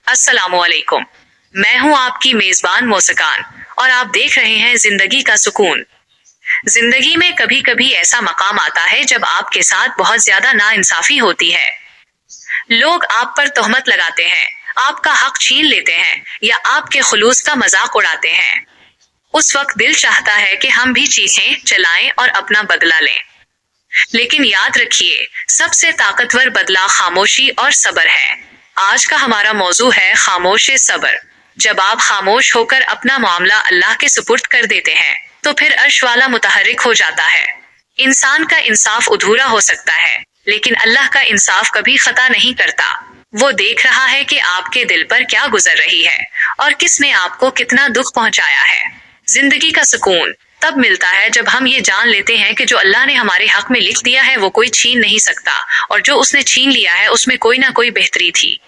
अस्सलामुअलैकुम। मैं हूं आपकी मेजबान मोसकान और आप देख रहे हैं जिंदगी का सुकून। जिंदगी में कभी कभी ऐसा मकाम आता है जब आपके साथ बहुत ज्यादा नाइंसाफी होती है। लोग आप पर तोहमत लगाते हैं, आपका हक छीन लेते हैं या आपके खुलूस का मजाक उड़ाते हैं। उस वक्त दिल चाहता है कि हम भी चीखें, चलाएं और अपना बदला लें। लेकिन याद रखिए, सबसे ताकतवर बदला खामोशी और सब्र है। आज का हमारा मौजू है खामोश सब्र। जब आप खामोश होकर अपना मामला अल्लाह के सुपुर्द कर देते हैं तो फिर अर्श वाला मुतहर्रिक हो जाता है। इंसान का इंसाफ अधूरा हो सकता है, लेकिन अल्लाह का इंसाफ कभी खता नहीं करता। वो देख रहा है कि आपके दिल पर क्या गुजर रही है और किसने आपको कितना दुख पहुंचाया है। जिंदगी का सुकून तब मिलता है जब हम ये जान लेते हैं कि जो अल्लाह ने हमारे हक में लिख दिया है वो कोई छीन नहीं सकता, और जो उसने छीन लिया है उसमें कोई ना कोई बेहतरी थी।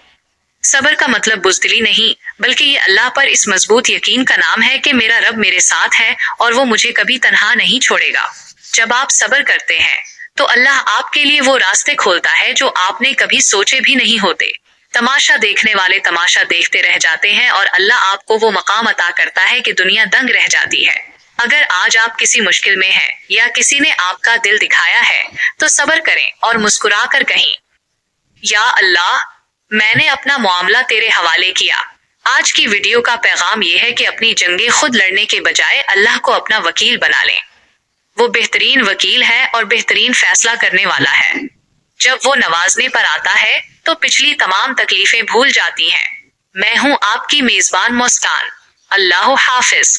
सब्र का मतलब बुज़दिली नहीं, बल्कि ये अल्लाह पर इस मजबूत यकीन का नाम है कि मेरा रब मेरे साथ है और वो मुझे कभी तन्हा नहीं छोड़ेगा। जब आप सब्र करते हैं तो अल्लाह आपके लिए वो रास्ते खोलता है जो आपने कभी सोचे भी नहीं होते। तमाशा देखने वाले तमाशा देखते रह जाते हैं और अल्लाह आपको वो मकाम अता करता है कि दुनिया दंग रह जाती है। अगर आज आप किसी मुश्किल में हैं या किसी ने आपका दिल दिखाया है तो सब्र करें और मुस्कुरा कर कहें, या अल्लाह, मैंने अपना मामला तेरे हवाले किया। आज की वीडियो का पैगाम ये है कि अपनी जंगें खुद लड़ने के बजाय अल्लाह को अपना वकील बना लें। वो बेहतरीन वकील है और बेहतरीन फैसला करने वाला है। जब वो नवाजने पर आता है तो पिछली तमाम तकलीफें भूल जाती हैं। मैं हूं आपकी मेजबान मुस्कान। अल्लाह हाफिज।